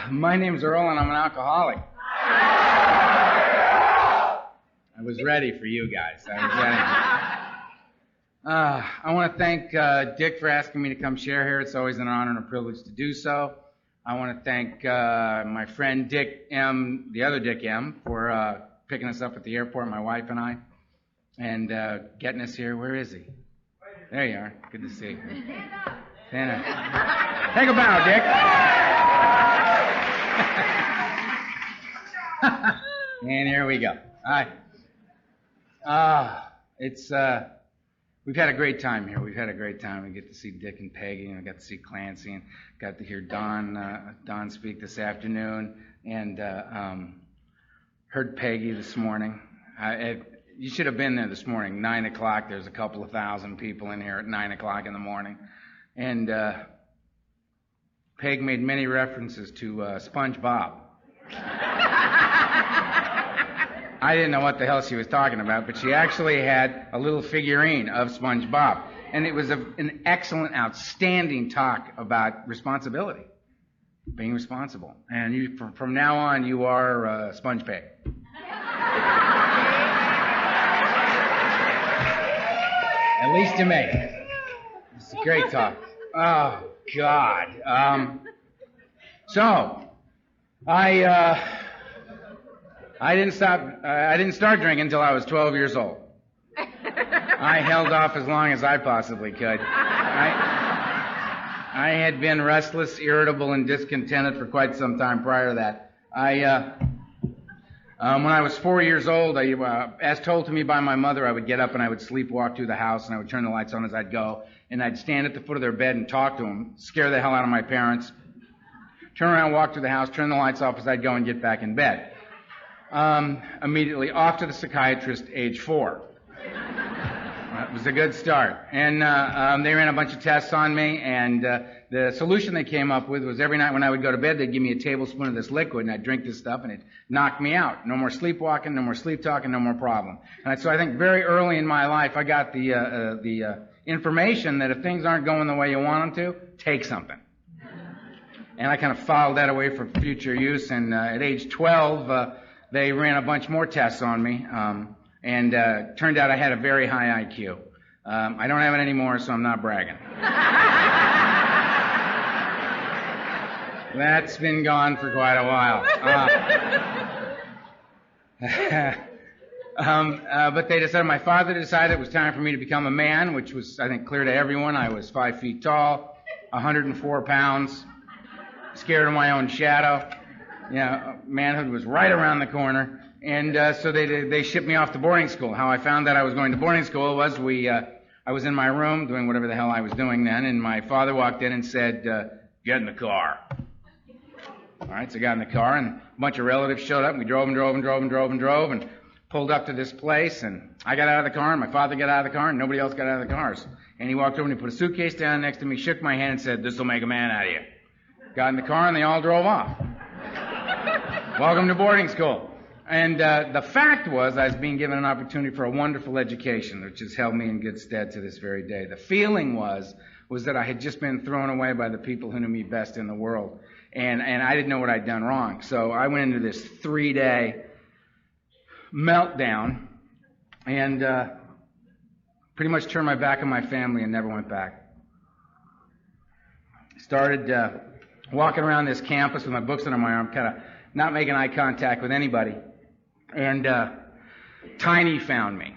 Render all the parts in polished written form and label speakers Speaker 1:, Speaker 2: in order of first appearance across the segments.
Speaker 1: My name's Earl, and I'm an alcoholic. I was ready for you guys. I was ready. I want to thank Dick for asking me to come share here. It's always an honor and a privilege to do so. I want to thank my friend Dick M., the other Dick M., for picking us up at the airport, my wife and I, and getting us here. Where is he? There you are. Good to see you. Stand up. Take a bow, Dick. And here we go. All right. We've had a great time here. We've had a great time. We get to see Dick and Peggy, and I got to see Clancy, and got to hear Don speak this afternoon, and heard Peggy this morning. You should have been there this morning. 9 o'clock. There's a couple of thousand people in here at 9 o'clock in the morning, and Peg made many references to SpongeBob. I didn't know what the hell she was talking about, but she actually had a little figurine of SpongeBob. And it was an excellent, outstanding talk about responsibility, being responsible. And you, from now on, you are Sponge Peg. At least to me. It's a great talk. Oh, God. I didn't start drinking until I was 12 years old. I held off as long as I possibly could. I had been restless, irritable, and discontented for quite some time prior to that. When I was 4 years old, as told to me by my mother, I would get up and I would sleepwalk through the house, and I would turn the lights on as I'd go, and I'd stand at the foot of their bed and talk to them, scare the hell out of my parents, turn around, walk through the house, turn the lights off as I'd go and get back in bed. Immediately off to the psychiatrist, age 4. It was a good start. And they ran a bunch of tests on me, and the solution they came up with was every night when I would go to bed, they'd give me a tablespoon of this liquid, and I'd drink this stuff, and it knocked me out. No more sleepwalking, no more sleep talking, no more problem. And so I think very early in my life, I got the information that if things aren't going the way you want them to, take something. And I kind of filed that away for future use, and at age 12, they ran a bunch more tests on me, and turned out I had a very high IQ. I don't have it anymore, so I'm not bragging. That's been gone for quite a while. But they decided, my father decided it was time for me to become a man, which was, I think, clear to everyone. I was 5 feet tall, 104 pounds, scared of my own shadow. Manhood was right around the corner. And so they shipped me off to boarding school. How I found that I was going to boarding school was I was in my room doing whatever the hell I was doing then, and my father walked in and said, get in the car. All right, so I got in the car, and a bunch of relatives showed up, and we drove and pulled up to this place, and I got out of the car, and my father got out of the car, and nobody else got out of the cars. And he walked over and he put a suitcase down next to me, shook my hand, and said, this'll make a man out of you. Got in the car, and they all drove off. Welcome to boarding school. And the fact was I was being given an opportunity for a wonderful education, which has held me in good stead to this very day. The feeling was that I had just been thrown away by the people who knew me best in the world. And I didn't know what I'd done wrong. So I went into this 3-day meltdown and pretty much turned my back on my family and never went back. Started walking around this campus with my books under my arm, kind of not making eye contact with anybody. And Tiny found me.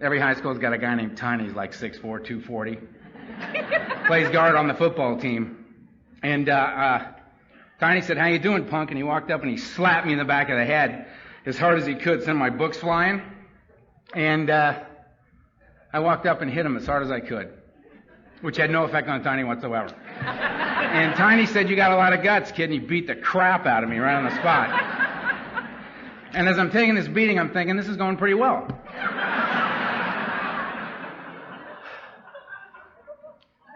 Speaker 1: Every high school's got a guy named Tiny. He's like 6'4", 240. Plays guard on the football team. And Tiny said, how you doing, punk? And he walked up and he slapped me in the back of the head as hard as he could, sent my books flying. And I walked up and hit him as hard as I could, which had no effect on Tiny whatsoever. And Tiny said, you got a lot of guts, kid, and he beat the crap out of me right on the spot. And as I'm taking this beating, I'm thinking, this is going pretty well.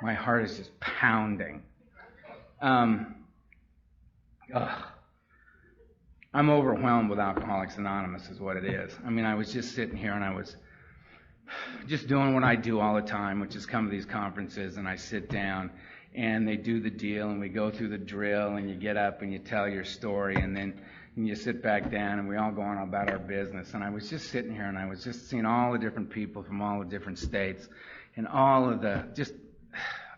Speaker 1: My heart is just pounding. I'm overwhelmed with Alcoholics Anonymous is what it is. I mean, I was just sitting here and I was just doing what I do all the time, which is come to these conferences and I sit down and they do the deal, and we go through the drill, and you get up and you tell your story, and then you sit back down, and we all go on about our business. And I was just sitting here, and I was just seeing all the different people from all the different states, and all of the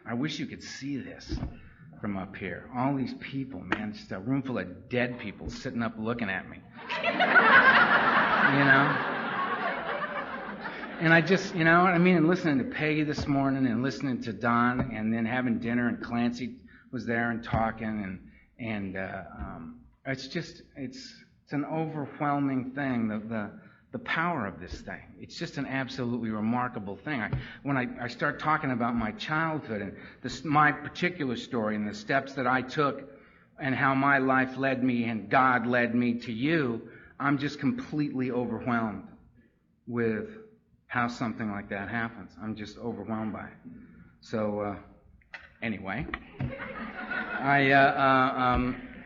Speaker 1: I wish you could see this from up here. All these people, man, just a room full of dead people sitting up looking at me. You know? And I just, you know what I mean? And listening to Peggy this morning and listening to Don and then having dinner and Clancy was there and talking and it's an overwhelming thing, the power of this thing. It's just an absolutely remarkable thing. When I start talking about my childhood and my particular story and the steps that I took and how my life led me and God led me to you, I'm just completely overwhelmed with how something like that happens. I'm just overwhelmed by it. So, anyway,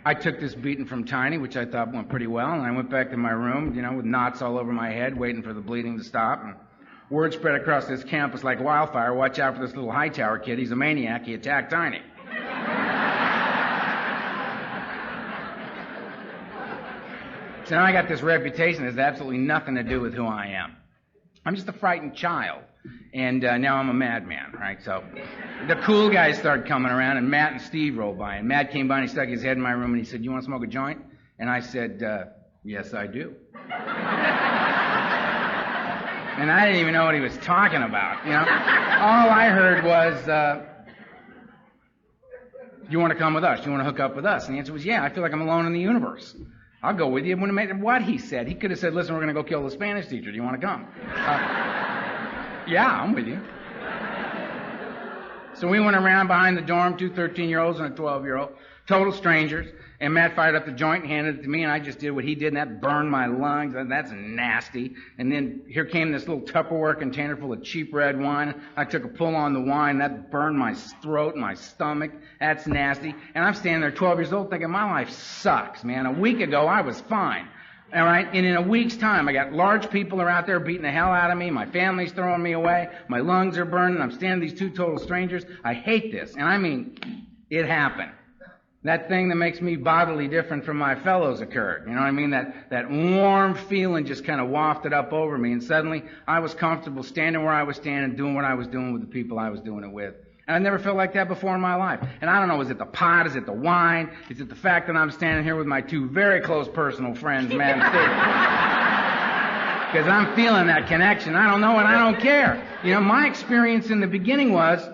Speaker 1: I took this beating from Tiny, which I thought went pretty well, and I went back to my room, you know, with knots all over my head, waiting for the bleeding to stop. And word spread across this campus like wildfire. Watch out for this little Hightower kid. He's a maniac. He attacked Tiny. So now I got this reputation that has absolutely nothing to do with who I am. I'm just a frightened child, and now I'm a madman, right? So the cool guys started coming around, and Matt and Steve rolled by. And Matt came by and he stuck his head in my room and he said, "You want to smoke a joint?" And I said, "Yes, I do." And I didn't even know what he was talking about, you know. All I heard was, "You want to come with us? You want to hook up with us?" And the answer was, "Yeah, I feel like I'm alone in the universe. I'll go with you." It wouldn't have mattered what he said. He could have said, "Listen, we're going to go kill the Spanish teacher. Do you want to come?" Yeah, I'm with you. So we went around behind the dorm, 2 13-year-olds and a 12-year-old, total strangers, and Matt fired up the joint and handed it to me, and I just did what he did, and that burned my lungs. That's nasty. And then here came this little Tupperware container full of cheap red wine. I took a pull on the wine. That burned my throat and my stomach. That's nasty. And I'm standing there 12 years old thinking, my life sucks, man. A week ago, I was fine. All right? And in a week's time, I got large people are out there beating the hell out of me. My family's throwing me away. My lungs are burning. I'm standing with these 2 total strangers. I hate this. And I mean, it happened. That thing that makes me bodily different from my fellows occurred. You know what I mean? That warm feeling just kind of wafted up over me, and suddenly I was comfortable standing where I was standing, doing what I was doing with the people I was doing it with. And I never felt like that before in my life. And I don't know, is it the pot? Is it the wine? Is it the fact that I'm standing here with my 2 very close personal friends, Matt and Steve? Because I'm feeling that connection. I don't know, and I don't care. You know, my experience in the beginning was,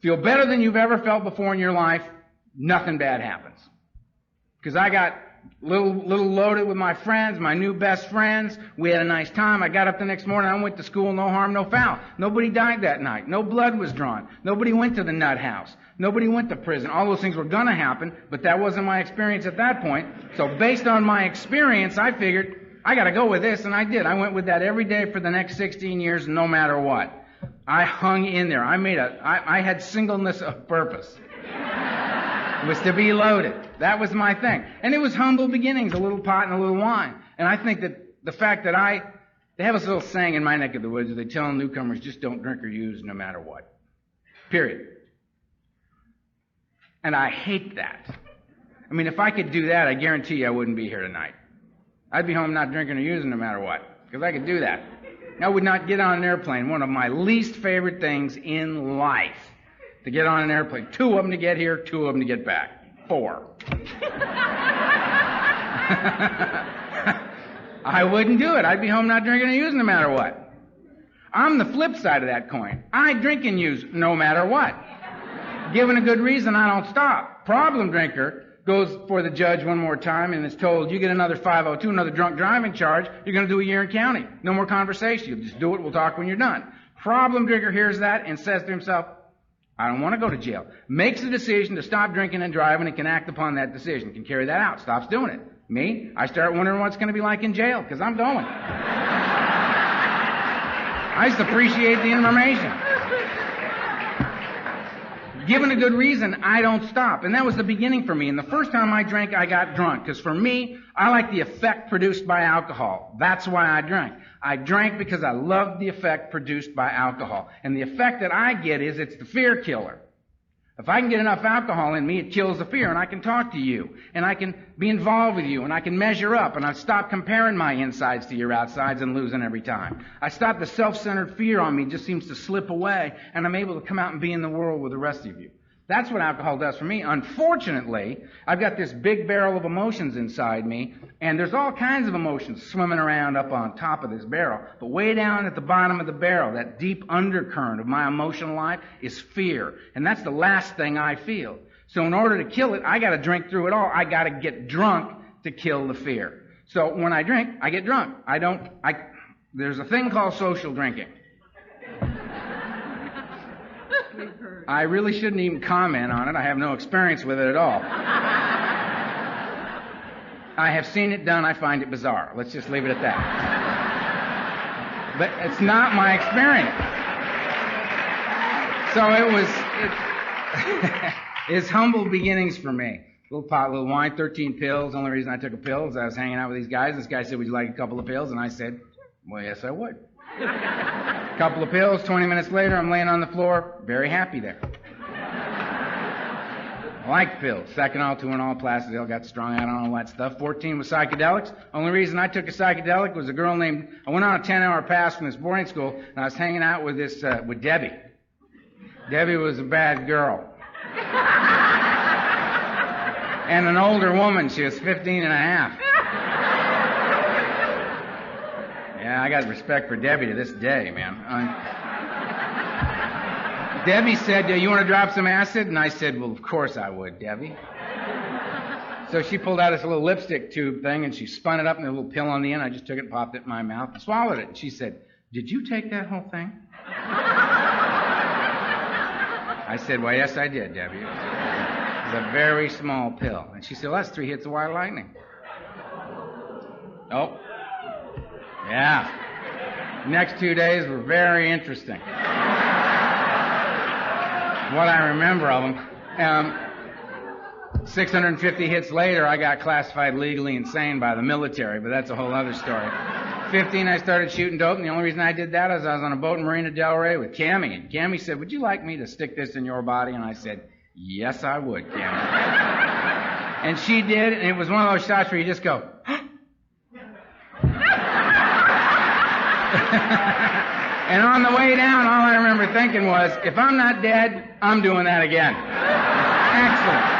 Speaker 1: feel better than you've ever felt before in your life, nothing bad happens. Because I got little loaded with my friends, my new best friends. We had a nice time. I got up the next morning. I went to school, no harm, no foul. Nobody died that night. No blood was drawn. Nobody went to the nut house. Nobody went to prison. All those things were going to happen, but that wasn't my experience at that point. So based on my experience, I figured, I got to go with this, and I did. I went with that every day for the next 16 years, no matter what. I hung in there. I had singleness of purpose. It was to be loaded. That was my thing. And it was humble beginnings, a little pot and a little wine. And I think that the fact that they have this little saying in my neck of the woods, they tell newcomers, just don't drink or use no matter what. Period. And I hate that. I mean, if I could do that, I guarantee you I wouldn't be here tonight. I'd be home not drinking or using no matter what, because I could do that. I would not get on an airplane, one of my least favorite things in life. To get on an airplane. 2 of them to get here, 2 of them to get back. 4. I wouldn't do it. I'd be home not drinking or using no matter what. I'm the flip side of that coin. I drink and use no matter what. Given a good reason, I don't stop. Problem drinker goes for the judge one more time and is told, you get another 502, another drunk driving charge, you're going to do a year in county. No more conversation. You just do it, we'll talk when you're done. Problem drinker hears that and says to himself, I don't want to go to jail. Makes the decision to stop drinking and driving and can act upon that decision. Can carry that out. Stops doing it. Me, I start wondering what it's going to be like in jail because I'm going. I just appreciate the information. Given a good reason, I don't stop. And that was the beginning for me. And the first time I drank, I got drunk. Because for me, I like the effect produced by alcohol. That's why I drank. I drank because I loved the effect produced by alcohol. And the effect that I get is it's the fear killer. If I can get enough alcohol in me, it kills the fear, and I can talk to you, and I can be involved with you, and I can measure up, and I stop comparing my insides to your outsides and losing every time. I stop the self-centered fear on me just seems to slip away, and I'm able to come out and be in the world with the rest of you. That's what alcohol does for me. Unfortunately, I've got this big barrel of emotions inside me, and there's all kinds of emotions swimming around up on top of this barrel. But way down at the bottom of the barrel, that deep undercurrent of my emotional life is fear. And that's the last thing I feel. So in order to kill it, I got to drink through it all. I got to get drunk to kill the fear. So when I drink, I get drunk. There's a thing called social drinking. I really shouldn't even comment on it. I have no experience with it at all. I have seen it done. I find it bizarre. Let's just leave it at that. But it's not my experience. So it's humble beginnings for me. Little pot, little wine, 13 pills. The only reason I took a pill is I was hanging out with these guys. This guy said, would you like a couple of pills? And I said, well, yes, I would. Couple of pills, 20 minutes later, I'm laying on the floor, very happy there. I like pills. Sacanol, Tuinol, Placidil, got strung out on all that stuff. 14 was psychedelics. Only reason I took a psychedelic was a girl named, I went on a 10-hour pass from this boarding school, and I was hanging out with with Debbie. Debbie was a bad girl. And an older woman. She was 15 and a half. Yeah, I got respect for Debbie to this day, man. Debbie said, you want to drop some acid? And I said, well, of course I would, Debbie. So she pulled out this little lipstick tube thing, and she spun it up in a little pill on the end. I just took it, popped it in my mouth, and swallowed it. And she said, did you take that whole thing? I said, well, yes, I did, Debbie. It was a very small pill. And she said, well, that's 3 hits of white lightning. Oh. Yeah. Next 2 days were very interesting. What I remember of them. 650 hits later, I got classified legally insane by the military, but that's a whole other story. 15, I started shooting dope, and the only reason I did that is I was on a boat in Marina Del Rey with Cammie, and Cammie said, would you like me to stick this in your body? And I said, yes, I would, Cammie. And she did, and it was one of those shots where you just go, and on the way down, all I remember thinking was, if I'm not dead, I'm doing that again. Excellent.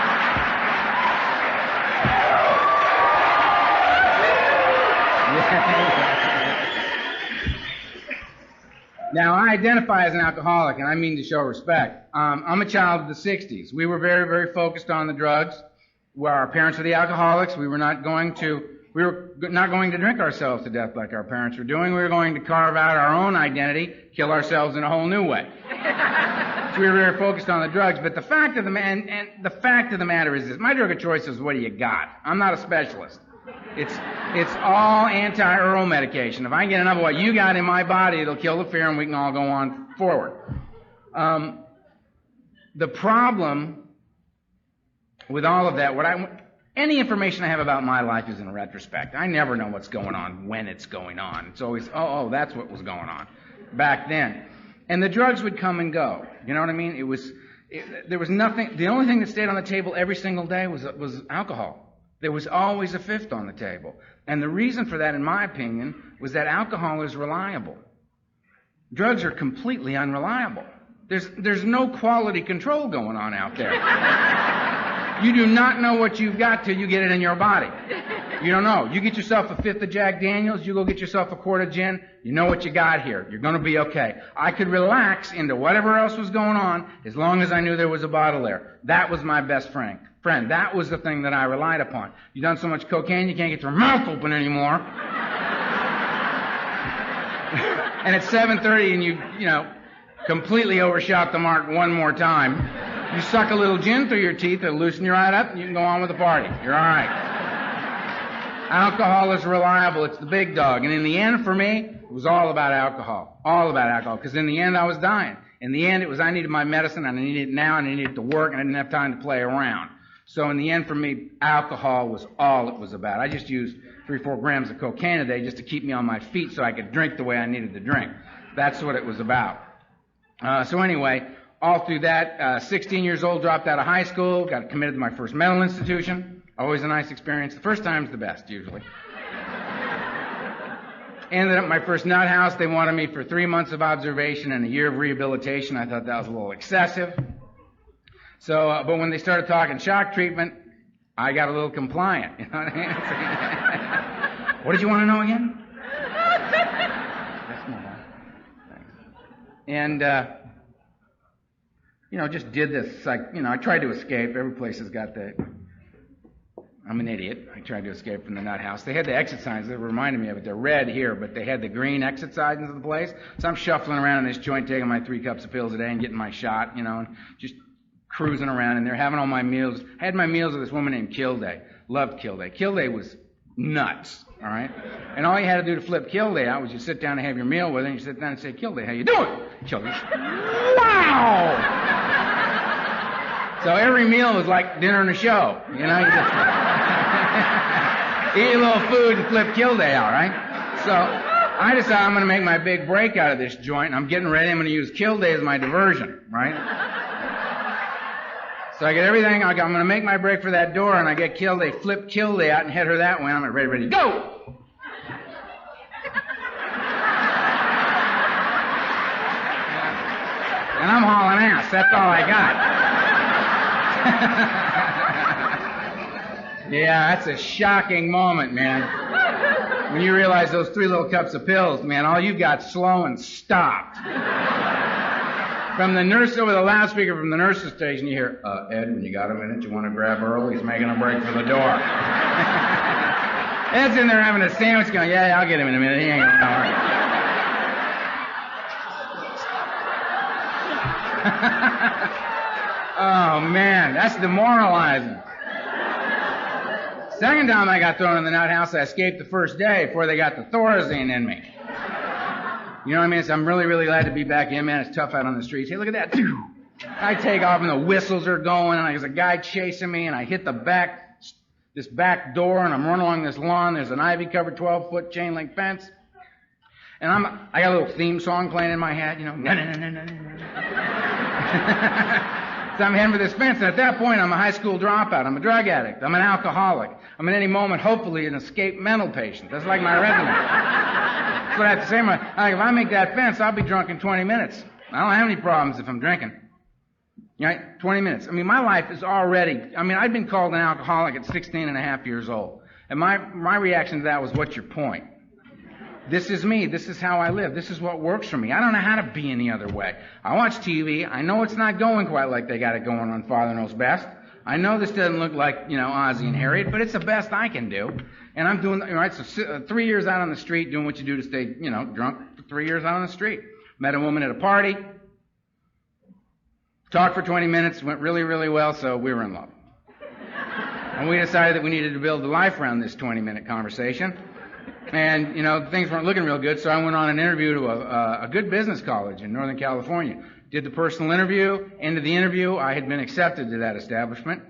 Speaker 1: Now, I identify as an alcoholic, and I mean to show respect. I'm a child of the 60s. We were very, very focused on the drugs. Where our parents were the alcoholics. We were not going to drink ourselves to death like our parents were doing. We were going to carve out our own identity, kill ourselves in a whole new way. So we were very focused on the drugs. But the fact of the matter is this: my drug of choice is what do you got? I'm not a specialist. It's all anti-Earl medication. If I can get enough of what you got in my body, it'll kill the fear, and we can all go on forward. The problem with all of that, any information I have about my life is in retrospect. I never know what's going on when it's going on. It's always, that's what was going on back then. And the drugs would come and go. You know what I mean? There was nothing. The only thing that stayed on the table every single day was alcohol. There was always a fifth on the table. And the reason for that, in my opinion, was that alcohol is reliable. Drugs are completely unreliable. There's no quality control going on out there. You do not know what you've got till you get it in your body. You don't know. You get yourself a fifth of Jack Daniels, you go get yourself a quart of gin, you know what you got here. You're going to be okay. I could relax into whatever else was going on as long as I knew there was a bottle there. That was my best friend. That was the thing that I relied upon. You've done so much cocaine, you can't get your mouth open anymore. And it's 7:30 and you completely overshot the mark one more time. You suck a little gin through your teeth, it'll loosen you right up, and you can go on with the party. You're all right. Alcohol is reliable. It's the big dog. And in the end, for me, it was all about alcohol. All about alcohol. Because in the end, I was dying. In the end, it was I needed my medicine, and I needed it now, and I needed it to work, and I didn't have time to play around. So in the end, for me, alcohol was all it was about. I just used 3-4 grams of cocaine a day just to keep me on my feet so I could drink the way I needed to drink. That's what it was about. So anyway, all through that, 16 years old, dropped out of high school, got committed to my first mental institution. Always a nice experience. The first time's the best, usually. Ended up at my first nut house. They wanted me for 3 months of observation and a year of rehabilitation. I thought that was a little excessive. So, but when they started talking shock treatment, I got a little compliant. You know what I mean? What did you want to know again? That's not bad. Thanks. And, just did this. I tried to escape. Every place has got the... I'm an idiot. I tried to escape from the nut house. They had the exit signs that reminded me of it. They're red here, but they had the green exit signs of the place. So I'm shuffling around in this joint, taking my 3 cups of pills a day and getting my shot, and just cruising around in there, having all my meals. I had my meals with this woman named Kilday. Loved Kilday. Kilday was nuts, all right? And all you had to do to flip Kilday out was you sit down and have your meal with her, and you sit down and say, Kilday, how you doing? Kilday, wow! So every meal was like dinner and a show, you just eat a little food and flip Kilday out, right? So I decided I'm going to make my big break out of this joint, and I'm getting ready. I'm going to use Kilday as my diversion, right? So I get everything. I'm going to make my break for that door, and I get Kilday, flip Kilday out, and hit her that way. I'm ready, go! And I'm hauling ass. That's all I got. Yeah, that's a shocking moment, man. When you realize those 3 little cups of pills, man, all you got slow and stopped. From the nurse over the loudspeaker from the nurse's station, you hear, Ed, when you got a minute, you want to grab Earl? He's making a break for the door. Ed's in there having a sandwich going, yeah, I'll get him in a minute. He ain't going nowhere. Oh, man, that's demoralizing. Second time I got thrown in the nut house, I escaped the first day before they got the Thorazine in me. You know what I mean? So I'm really, really glad to be back in, man. It's tough out on the streets. Hey, look at that. I take off and the whistles are going, and there's a guy chasing me, and I hit this back door, and I'm running along this lawn. There's an ivy-covered 12-foot chain link fence. And I got a little theme song playing in my head, So I'm heading for this fence, and at that point, I'm a high school dropout. I'm a drug addict. I'm an alcoholic. I'm at any moment, hopefully, an escaped mental patient. That's like my resume. That's what I have to say. If I make that fence, I'll be drunk in 20 minutes. I don't have any problems if I'm drinking. Right? 20 minutes. My life is already... I'd been called an alcoholic at 16 and a half years old. And my reaction to that was, what's your point? This is me. This is how I live. This is what works for me. I don't know how to be any other way. I watch TV. I know it's not going quite like they got it going on Father Knows Best. I know this doesn't look like, Ozzie and Harriet, but it's the best I can do. And I'm doing, right, so 3 years out on the street doing what you do to stay, drunk for 3 years out on the street. Met a woman at a party. Talked for 20 minutes. Went really, really well, so we were in love. And we decided that we needed to build a life around this 20-minute conversation. And, things weren't looking real good, so I went on an interview to a good business college in Northern California. Did the personal interview. End of the interview, I had been accepted to that establishment.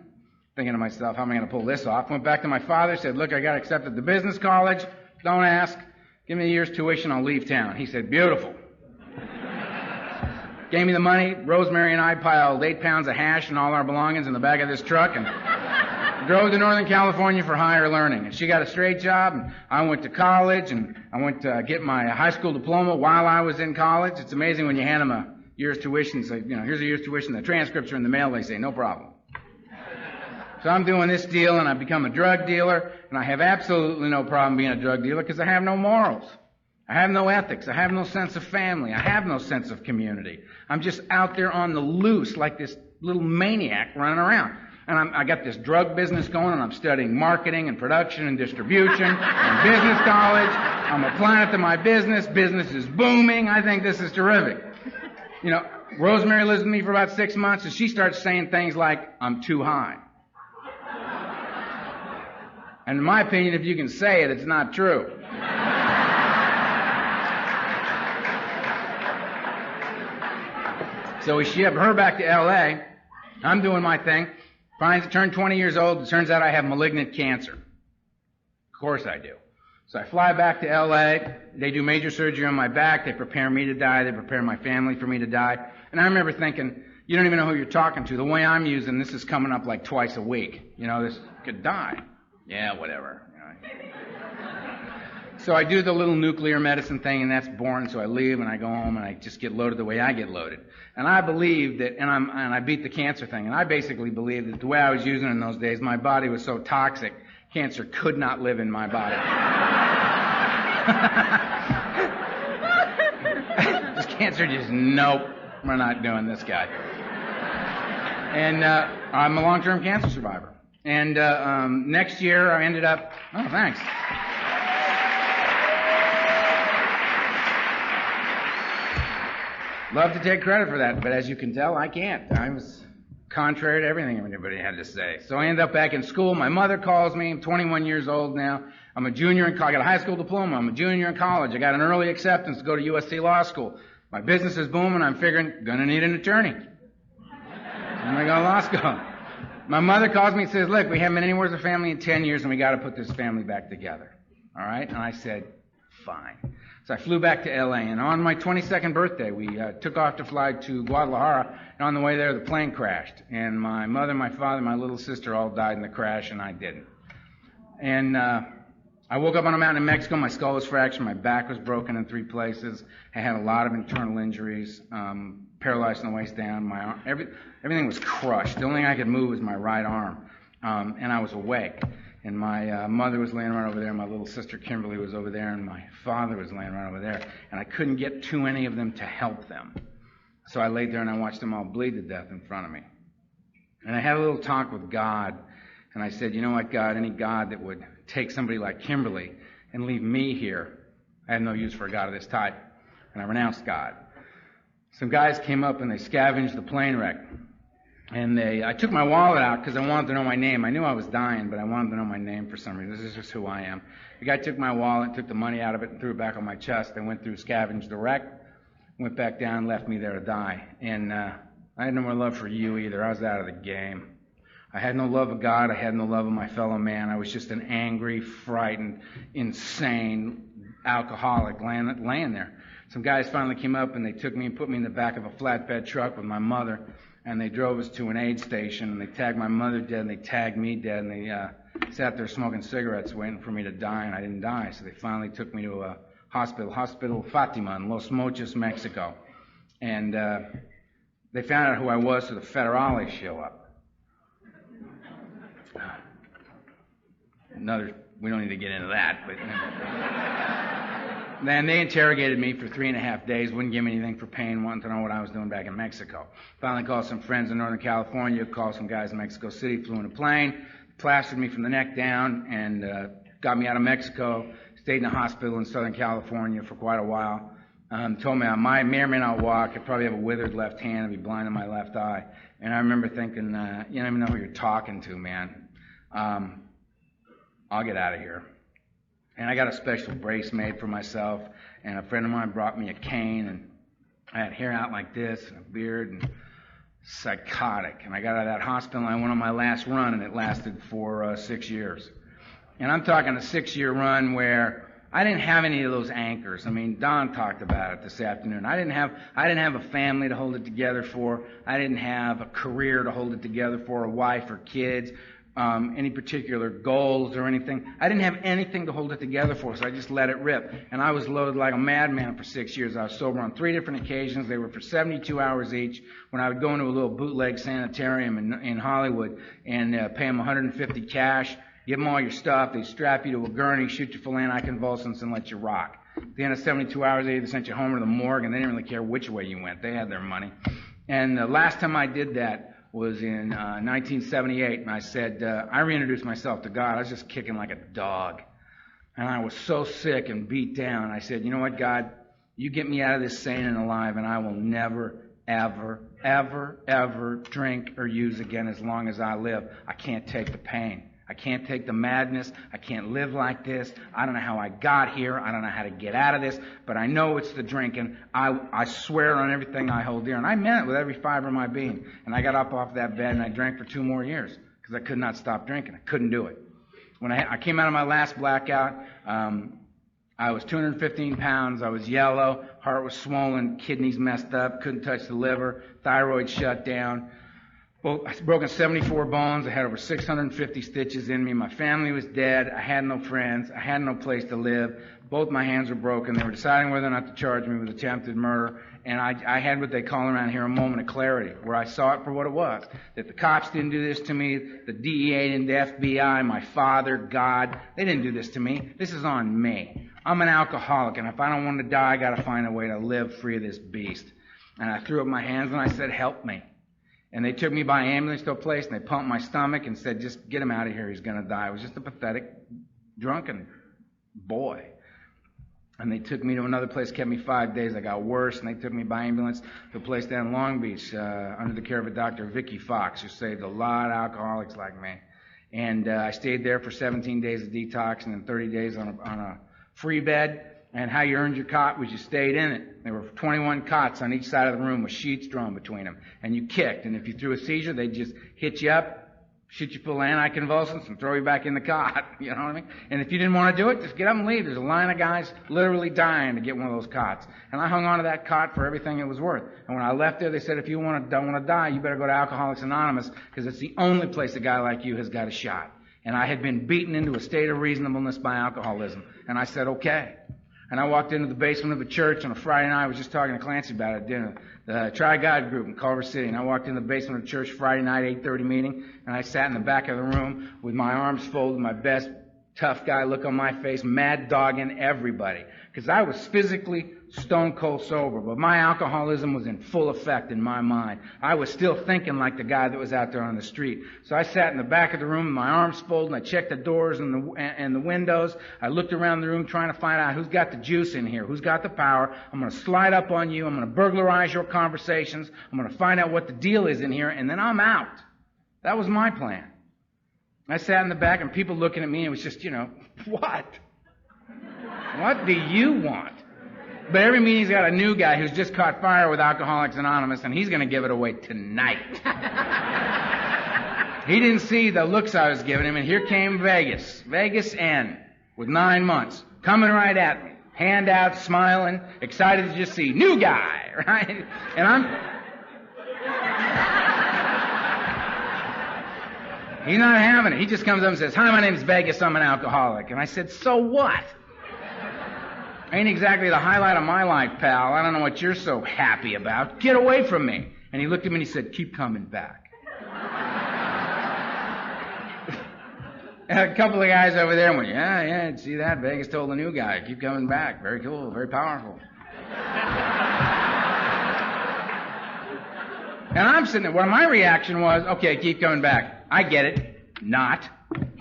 Speaker 1: Thinking to myself, how am I going to pull this off? Went back to my father, said, look, I got accepted to business college. Don't ask. Give me a year's tuition, I'll leave town. He said, beautiful. Gave me the money. Rosemary and I piled 8 pounds of hash and all our belongings in the back of this truck and drove to Northern California for higher learning. And she got a straight job, and I went to college, and I went to get my high school diploma while I was in college. It's amazing when you hand them a year's tuition, say, here's a year's tuition, the transcripts are in the mail, they say, no problem. So I'm doing this deal, and I've become a drug dealer, and I have absolutely no problem being a drug dealer because I have no morals. I have no ethics. I have no sense of family. I have no sense of community. I'm just out there on the loose like this little maniac running around. And I got this drug business going, and I'm studying marketing and production and distribution and business college. I'm applying it to my business. Business is booming. I think this is terrific. Rosemary lives with me for about 6 months, and she starts saying things like, I'm too high. And in my opinion, if you can say it, it's not true. So we ship her back to L.A. I'm doing my thing. Turned 20 years old. It turns out I have malignant cancer. Of course I do. So I fly back to L.A. They do major surgery on my back. They prepare me to die. They prepare my family for me to die. And I remember thinking, You don't even know who you're talking to. The way I'm using this is coming up like twice a week. This could die. Yeah, whatever. So I do the little nuclear medicine thing, and that's boring. So I leave and I go home and I just get loaded the way I get loaded. And I believe that, and I beat the cancer thing. And I basically believe that the way I was using it in those days, my body was so toxic, cancer could not live in my body. Just cancer, just nope, we're not doing this guy. And I'm a long-term cancer survivor. And next year I ended up, oh, thanks. Love to take credit for that, but as you can tell, I can't. I was contrary to everything everybody had to say. So I ended up back in school. My mother calls me. I'm 21 years old now. I'm a junior in college. I got a high school diploma. I'm a junior in college. I got an early acceptance to go to USC Law School. My business is booming. I'm figuring, gonna need an attorney. I'm gonna go to law school. My mother calls me and says, look, we haven't been anywhere as a family in 10 years, and we got to put this family back together. All right? And I said, fine. So I flew back to L.A., and on my 22nd birthday, we took off to fly to Guadalajara, and on the way there, the plane crashed. And my mother, my father, my little sister all died in the crash, and I didn't. And I woke up on a mountain in Mexico. My skull was fractured. My back was broken in 3 places. I had a lot of internal injuries, paralyzed from the waist down. My arm, everything was crushed. The only thing I could move was my right arm, and I was awake. And my mother was laying right over there, my little sister Kimberly was over there, and my father was laying right over there. And I couldn't get to any of them to help them. So I laid there and I watched them all bleed to death in front of me. And I had a little talk with God, and I said, you know what, God, any God that would take somebody like Kimberly and leave me here, I have no use for a God of this type. And I renounced God. Some guys came up and they scavenged the plane wreck. And I took my wallet out because I wanted to know my name. I knew I was dying, but I wanted to know my name for some reason. This is just who I am. The guy took my wallet, took the money out of it, and threw it back on my chest. I went through, scavenged the wreck, went back down, left me there to die. And I had no more love for you either. I was out of the game. I had no love of God. I had no love of my fellow man. I was just an angry, frightened, insane alcoholic laying there. Some guys finally came up and they took me and put me in the back of a flatbed truck with my mother. And they drove us to an aid station, and they tagged my mother dead, and they tagged me dead, and they sat there smoking cigarettes waiting for me to die, and I didn't die. So they finally took me to a Hospital Fatima in Los Mochis, Mexico. And they found out who I was, so the federales show up. We don't need to get into that, but... Then they interrogated me for 3.5 days, wouldn't give me anything for pain, wanted to know what I was doing back in Mexico. Finally called some friends in Northern California, called some guys in Mexico City, flew in a plane, plastered me from the neck down, and got me out of Mexico, stayed in a hospital in Southern California for quite a while. Told me I may or may not walk, I'd probably have a withered left hand, I'd be blind in my left eye. And I remember thinking, you don't even know who you're talking to, man. I'll get out of here. And I got a special brace made for myself, and a friend of mine brought me a cane, and I had hair out like this, and a beard, and psychotic. And I got out of that hospital, and I went on my last run, and it lasted for 6 years. And I'm talking a 6-year run where I didn't have any of those anchors. I mean, Don talked about it this afternoon. I didn't have a family to hold it together for. I didn't have a career to hold it together for, a wife or kids. Any particular goals or anything. I didn't have anything to hold it together for, so I just let it rip. And I was loaded like a madman for 6 years. I was sober on 3 different occasions. They were for 72 hours each. When I would go into a little bootleg sanitarium in Hollywood and pay them $150 cash, give them all your stuff, they strap you to a gurney, shoot you full of anticonvulsants, and let you rock. At the end of 72 hours, they either sent you home or to the morgue, and they didn't really care which way you went. They had their money. And the last time I did that was in 1978, and I said, I reintroduced myself to God. I was just kicking like a dog. And I was so sick and beat down. I said, you know what, God, you get me out of this sane and alive, and I will never, ever, ever, ever drink or use again as long as I live. I can't take the pain. I can't take the madness. I can't live like this. I don't know how I got here. I don't know how to get out of this. But I know it's the drinking. I swear on everything I hold dear. And I meant it with every fiber of my being. And I got up off that bed and I drank for 2 more years because I could not stop drinking. I couldn't do it. When I came out of my last blackout, I I was 215 pounds. I was yellow. Heart was swollen. Kidneys messed up. Couldn't touch the liver. Thyroid shut down. I'd broken 74 bones. I had over 650 stitches in me. My family was dead. I had no friends. I had no place to live. Both my hands were broken. They were deciding whether or not to charge me with attempted murder. And I had what they call around here a moment of clarity, where I saw it for what it was. That the cops didn't do this to me. The DEA didn't, the FBI, my father, God, they didn't do this to me. This is on me. I'm an alcoholic, and if I don't want to die, I got to find a way to live free of this beast. And I threw up my hands and I said, help me. And they took me by ambulance to a place, and they pumped my stomach and said, just get him out of here, he's going to die. I was just a pathetic, drunken boy. And they took me to another place, kept me 5 days. I got worse, and they took me by ambulance to a place down in Long Beach under the care of a Dr. Vicky Fox, who saved a lot of alcoholics like me. And I stayed there for 17 days of detox and then 30 days on a free bed. And how you earned your cot was you stayed in it. There were 21 cots on each side of the room with sheets drawn between them. And you kicked. And if you threw a seizure, they'd just hit you up, shoot you full of anticonvulsants, and throw you back in the cot. You know what I mean? And if you didn't want to do it, just get up and leave. There's a line of guys literally dying to get one of those cots. And I hung on to that cot for everything it was worth. And when I left there, they said, if you don't want to die, you better go to Alcoholics Anonymous, because it's the only place a guy like you has got a shot. And I had been beaten into a state of reasonableness by alcoholism. And I said, okay. And I walked into the basement of a church on a Friday night. I was just talking to Clancy about it at dinner. The Tri-God group in Culver City. And I walked in the basement of the church Friday night, 8:30 meeting. And I sat in the back of the room with my arms folded, my best tough guy look on my face, mad dogging everybody. Because I was physically stone cold sober, but my alcoholism was in full effect in my mind. I was still thinking like the guy that was out there on the street. So I sat in the back of the room with my arms folded, and I checked the doors and the windows. I looked around the room trying to find out who's got the juice in here, who's got the power. I'm going to slide up on you. I'm going to burglarize your conversations. I'm going to find out what the deal is in here, and then I'm out. That was my plan. I sat in the back, and people looking at me, and it was just, what? What do you want? But every meeting's got a new guy who's just caught fire with Alcoholics Anonymous, and he's going to give it away tonight. He didn't see the looks I was giving him, and here came Vegas N, with 9 months, coming right at me, hand out, smiling, excited to just see new guy, right? And he's not having it. He just comes up and says, hi, my name's Vegas, I'm an alcoholic. And I said, so what? Ain't exactly the highlight of my life, pal. I don't know what you're so happy about. Get away from me. And he looked at me and he said, keep coming back. And a couple of guys over there went, yeah, see that? Vegas told the new guy, keep coming back. Very cool, very powerful. And I'm sitting there. Well, my reaction was, okay, keep coming back. I get it. Not.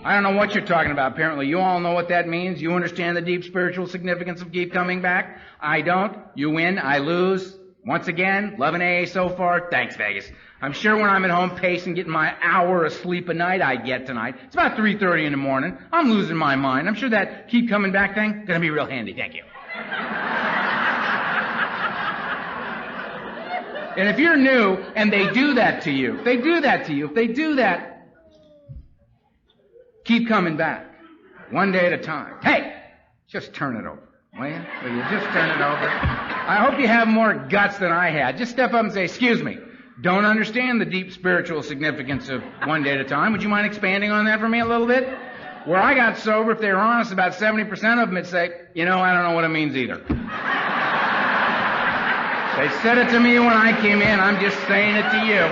Speaker 1: I don't know what you're talking about, apparently. You all know what that means. You understand the deep spiritual significance of keep coming back. I don't. You win. I lose. Once again, loving AA so far. Thanks, Vegas. I'm sure when I'm at home pacing, getting my hour of sleep a night, I get tonight. It's about 3:30 in the morning. I'm losing my mind. I'm sure that keep coming back thing going to be real handy. Thank you. And if you're new and they do that to you, if they do that, keep coming back. One day at a time. Hey, just turn it over, will you? Will you just turn it over? I hope you have more guts than I had. Just step up and say, excuse me, don't understand the deep spiritual significance of one day at a time. Would you mind expanding on that for me a little bit? Where I got sober, if they were honest, about 70% of them would say, I don't know what it means either. They said it to me when I came in. I'm just saying it to you.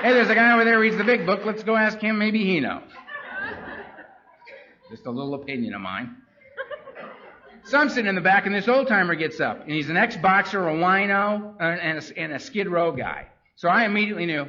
Speaker 1: Hey, there's a guy over there who reads the big book. Let's go ask him. Maybe he knows. Just a little opinion of mine. So I'm sitting in the back, and this old-timer gets up. And he's an ex-boxer, a wino, and a Skid Row guy. So I immediately knew,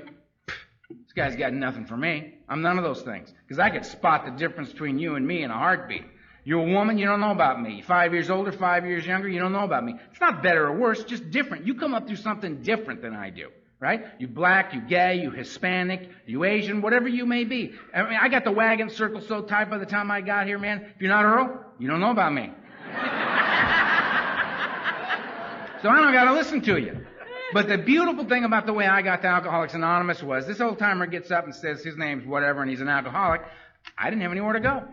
Speaker 1: this guy's got nothing for me. I'm none of those things. Because I could spot the difference between you and me in a heartbeat. You're a woman, you don't know about me. 5 years older, 5 years younger, you don't know about me. It's not better or worse, just different. You come up through something different than I do. Right? You black, you gay, you Hispanic, you Asian, whatever you may be. I mean, I got the wagon circle so tight by the time I got here, man. If you're not Earl, you don't know about me. So I don't got to listen to you. But the beautiful thing about the way I got to Alcoholics Anonymous was this old timer gets up and says his name's whatever and he's an alcoholic. I didn't have anywhere to go.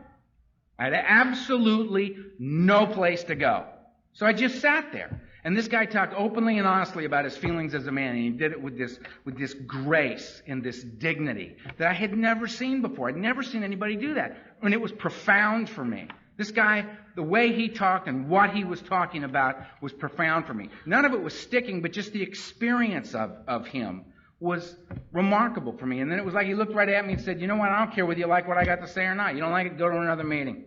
Speaker 1: I had absolutely no place to go. So I just sat there. And this guy talked openly and honestly about his feelings as a man, and he did it with this grace and this dignity that I had never seen before. I'd never seen anybody do that. And it was profound for me. This guy, the way he talked and what he was talking about was profound for me. None of it was sticking, but just the experience of him was remarkable for me. And then it was like he looked right at me and said, you know what, I don't care whether you like what I got to say or not. You don't like it, go to another meeting.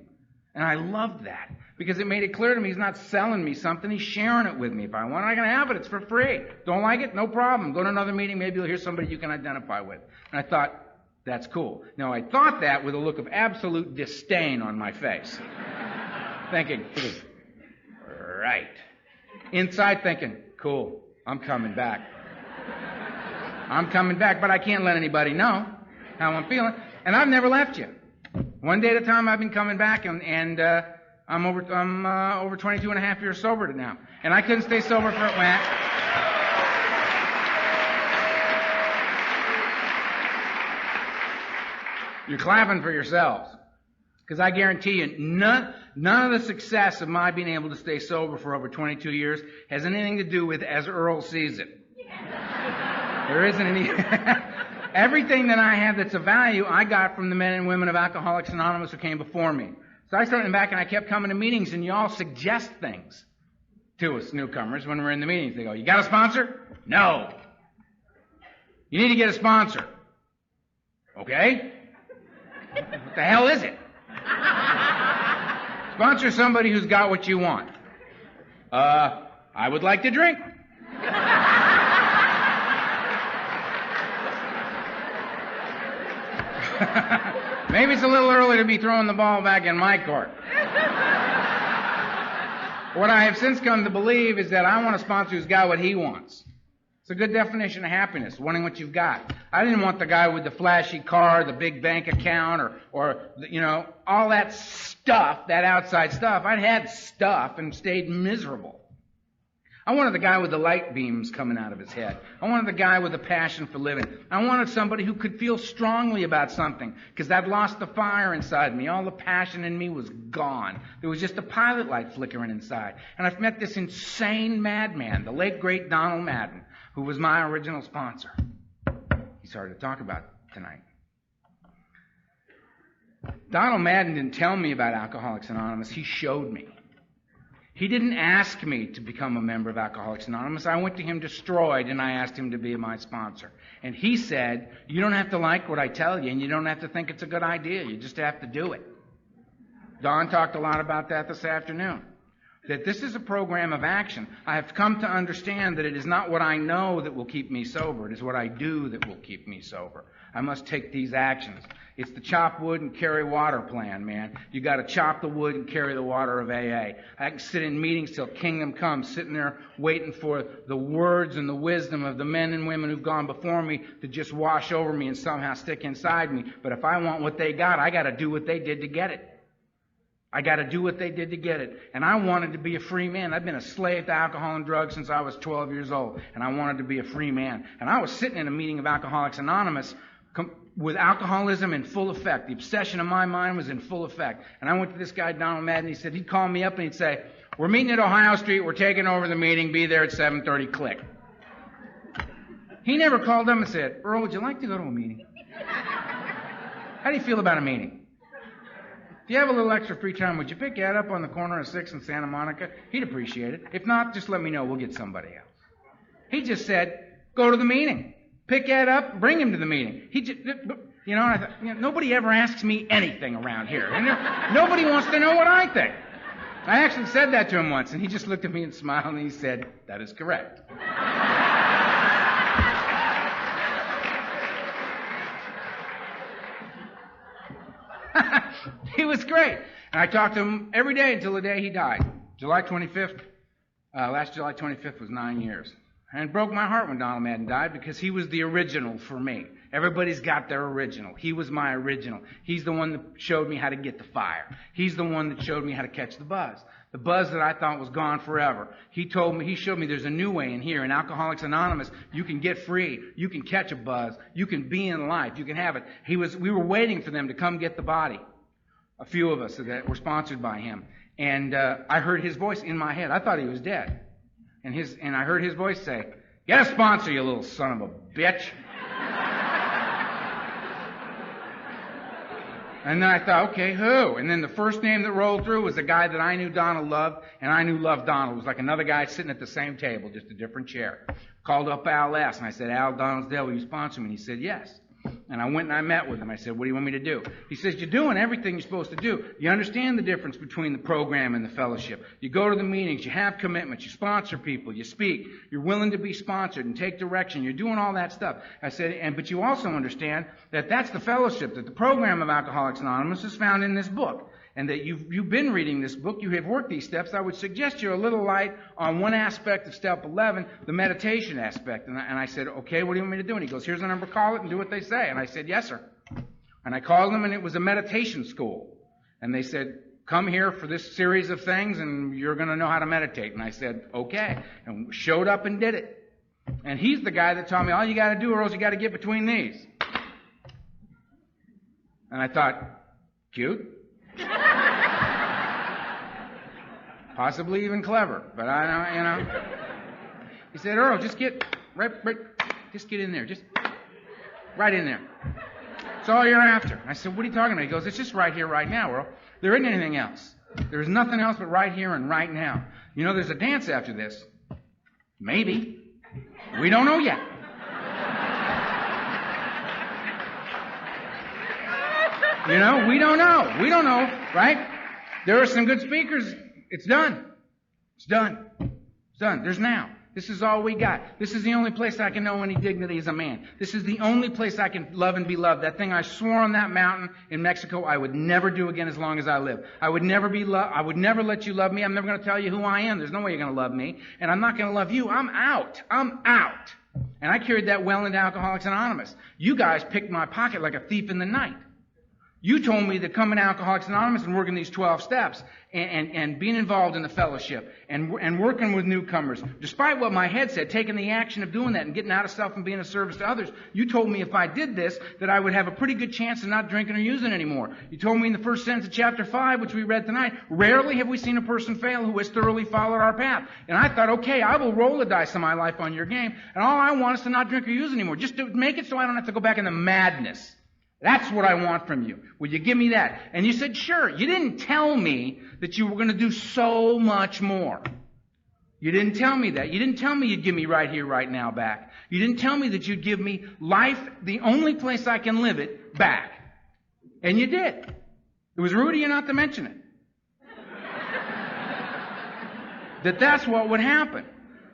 Speaker 1: And I loved that because it made it clear to me he's not selling me something, he's sharing it with me. If I want it, I can have it. It's for free. Don't like it? No problem. Go to another meeting, maybe you'll hear somebody you can identify with. And I thought, that's cool. Now, I thought that with a look of absolute disdain on my face. Thinking, right. Inside thinking, cool, I'm coming back. I'm coming back, but I can't let anybody know how I'm feeling. And I've never left you. One day at a time I've been coming back, and I'm over 22 and a half years sober now. And I couldn't stay sober for it. You're clapping for yourselves. Because I guarantee you, none of the success of my being able to stay sober for over 22 years has anything to do with as Earl sees it. There isn't any... Everything that I have that's of value, I got from the men and women of Alcoholics Anonymous who came before me. So I started back and I kept coming to meetings, and you all suggest things to us newcomers when we're in the meetings. They go, you got a sponsor? No. You need to get a sponsor. Okay. What the hell is it? Sponsor somebody who's got what you want. I would like to drink. Maybe it's a little early to be throwing the ball back in my court. What I have since come to believe is that I want a sponsor who's got what he wants. It's a good definition of happiness, wanting what you've got. I didn't want the guy with the flashy car, the big bank account, or all that stuff, that outside stuff. I'd had stuff and stayed miserable. I wanted the guy with the light beams coming out of his head. I wanted the guy with a passion for living. I wanted somebody who could feel strongly about something, because I'd lost the fire inside me. All the passion in me was gone. There was just a pilot light flickering inside. And I've met this insane madman, the late, great Donald Madden, who was my original sponsor. He started to talk about it tonight. Donald Madden didn't tell me about Alcoholics Anonymous. He showed me. He didn't ask me to become a member of Alcoholics Anonymous. I went to him destroyed, and I asked him to be my sponsor. And he said, you don't have to like what I tell you, and you don't have to think it's a good idea. You just have to do it. Don talked a lot about that this afternoon. That this is a program of action. I have come to understand that it is not what I know that will keep me sober. It is what I do that will keep me sober. I must take these actions. It's the chop wood and carry water plan, man. You got to chop the wood and carry the water of AA. I can sit in meetings till kingdom comes, sitting there waiting for the words and the wisdom of the men and women who've gone before me to just wash over me and somehow stick inside me. But if I want what they got, I got to do what they did to get it. I got to do what they did to get it. And I wanted to be a free man. I've been a slave to alcohol and drugs since I was 12 years old. And I wanted to be a free man. And I was sitting in a meeting of Alcoholics Anonymous with alcoholism in full effect. The obsession of my mind was in full effect. And I went to this guy, Donald Madden. He said, he'd call me up and he'd say, we're meeting at Ohio Street. We're taking over the meeting. Be there at 7:30. Click. He never called up and said, Earl, would you like to go to a meeting? How do you feel about a meeting? If you have a little extra free time, would you pick Ed up on the corner of 6th and Santa Monica? He'd appreciate it. If not, just let me know. We'll get somebody else. He just said, go to the meeting. Pick Ed up, bring him to the meeting. He just, I thought, nobody ever asks me anything around here. Nobody wants to know what I think. I actually said that to him once, and he just looked at me and smiled, and he said, that is correct. He was great. And I talked to him every day until the day he died. July 25th. Last July 25th was 9 years. And it broke my heart when Donald Madden died because he was the original for me. Everybody's got their original. He was my original. He's the one that showed me how to get the fire. He's the one that showed me how to catch the buzz. The buzz that I thought was gone forever. He showed me there's a new way in here. In Alcoholics Anonymous, you can get free. You can catch a buzz. You can be in life. You can have it. We were waiting for them to come get the body. a few of us that were sponsored by him. And I heard his voice in my head. I thought he was dead. And I heard his voice say, "Get a sponsor, you little son of a bitch." And then I thought, okay, who? And then the first name that rolled through was a guy that I knew Donald loved, and I knew loved Donald. It was like another guy sitting at the same table, just a different chair. Called up Al S., and I said, "Al, Donald's dead, will you sponsor me?" And he said, "Yes." And I went and I met with him. I said, "What do you want me to do?" He says, "You're doing everything you're supposed to do. You understand the difference between the program and the fellowship. You go to the meetings, you have commitments, you sponsor people, you speak, you're willing to be sponsored and take direction. You're doing all that stuff." I said, but you also understand that that's the fellowship, that the program of Alcoholics Anonymous is found in this book. And that you've been reading this book, you have worked these steps. I would suggest you're a little light on one aspect of step 11, the meditation aspect. And I said, "Okay, what do you want me to do?" And he goes, "Here's the number, call it and do what they say." And I said, "Yes, sir." And I called them, and it was a meditation school. And they said, "Come here for this series of things, and you're going to know how to meditate." And I said, "Okay." And showed up and did it. And he's the guy that taught me, all you got to do, or else you got to get between these. And I thought, cute. Possibly even clever, but I know. He said, "Earl, just get just get in there, just right in there. It's all you're after." I said, "What are you talking about?" He goes, "It's just right here, right now, Earl. There isn't anything else. There's nothing else but right here and right now. You know, there's a dance after this. Maybe. We don't know yet." You know, we don't know. We don't know, right? There are some good speakers. It's done. It's done. It's done. There's now. This is all we got. This is the only place I can know any dignity as a man. This is the only place I can love and be loved. That thing I swore on that mountain in Mexico I would never do again as long as I live. I would never be I would never let you love me. I'm never going to tell you who I am. There's no way you're going to love me. And I'm not going to love you. I'm out. I'm out. And I carried that well into Alcoholics Anonymous. You guys picked my pocket like a thief in the night. You told me that coming to Alcoholics Anonymous and working these 12 steps and being involved in the fellowship and working with newcomers, despite what my head said, taking the action of doing that and getting out of self and being of service to others, you told me if I did this that I would have a pretty good chance of not drinking or using anymore. You told me in the first sentence of chapter 5, which we read tonight, rarely have we seen a person fail who has thoroughly followed our path. And I thought, okay, I will roll the dice of my life on your game, and all I want is to not drink or use anymore, just to make it so I don't have to go back into madness. That's what I want from you. Will you give me that? And you said, sure. You didn't tell me that you were going to do so much more. You didn't tell me that. You didn't tell me you'd give me right here, right now back. You didn't tell me that you'd give me life, the only place I can live it, back. And you did. It was rude of you not to mention it. That's what would happen.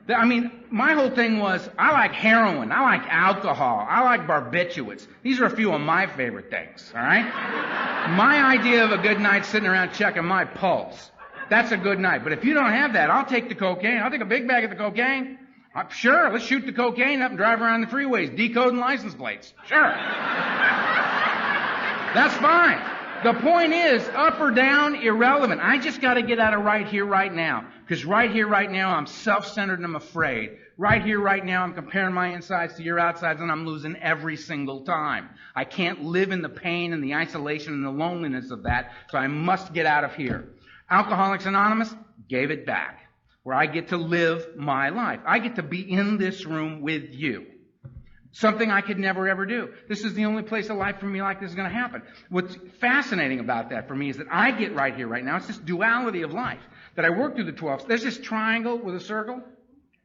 Speaker 1: I mean, my whole thing was, I like heroin, I like alcohol, I like barbiturates. These are a few of my favorite things, all right? My idea of a good night sitting around checking my pulse. That's a good night. But if you don't have that, I'll take the cocaine. I'll take a big bag of the cocaine. Sure, let's shoot the cocaine up and drive around the freeways, decoding license plates. Sure. That's fine. The point is, up or down, irrelevant. I just got to get out of right here, right now. Because right here, right now, I'm self-centered and I'm afraid. Right here, right now, I'm comparing my insides to your outsides and I'm losing every single time. I can't live in the pain and the isolation and the loneliness of that, so I must get out of here. Alcoholics Anonymous gave it back, where I get to live my life. I get to be in this room with you. Something I could never, ever do. This is the only place a life for me like this is going to happen. What's fascinating about that for me is that I get right here, right now. It's this duality of life that I work through the 12. There's this triangle with a circle,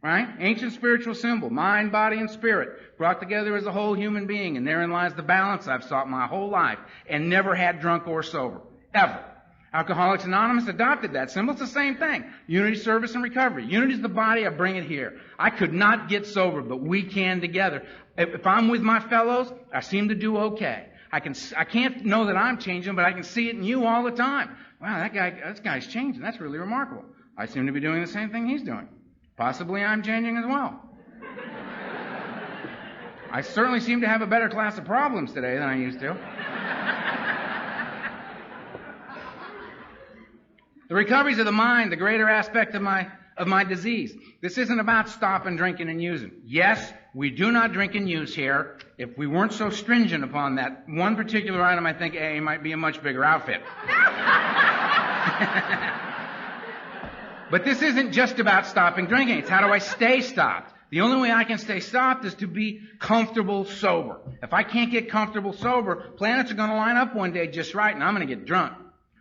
Speaker 1: right? Ancient spiritual symbol, mind, body, and spirit, brought together as a whole human being. And therein lies the balance I've sought my whole life and never had drunk or sober. Ever. Alcoholics Anonymous adopted that symbol. It's the same thing. Unity, service, and recovery. Unity is the body. I bring it here. I could not get sober, but we can together. If I'm with my fellows, I seem to do okay. I can't know that I'm changing, but I can see it in you all the time. Wow, that guy's changing. That's really remarkable. I seem to be doing the same thing he's doing. Possibly I'm changing as well. I certainly seem to have a better class of problems today than I used to. The recoveries of the mind, the greater aspect of my disease. This isn't about stopping drinking and using. Yes, We do not drink and use here. If we weren't so stringent upon that one particular item, I think A might be a much bigger outfit. But this isn't just about stopping drinking. It's how do I stay stopped? The only way I can stay stopped is to be comfortable sober. If I can't get comfortable sober, planets are going to line up one day just right, and I'm going to get drunk.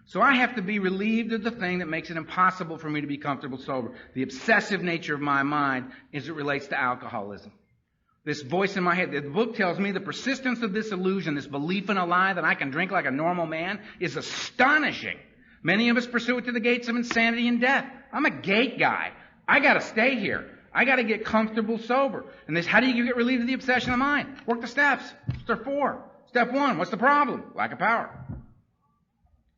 Speaker 1: So I have to be relieved of the thing that makes it impossible for me to be comfortable sober. The obsessive nature of my mind as it relates to alcoholism. This voice in my head, the book tells me the persistence of this illusion, this belief in a lie that I can drink like a normal man, is astonishing. Many of us pursue it to the gates of insanity and death. I'm a gate guy. I got to stay here. I got to get comfortable sober. And this, how do you get relieved of the obsession of mind? Work the steps. Step 4. Step 1, what's the problem? Lack of power.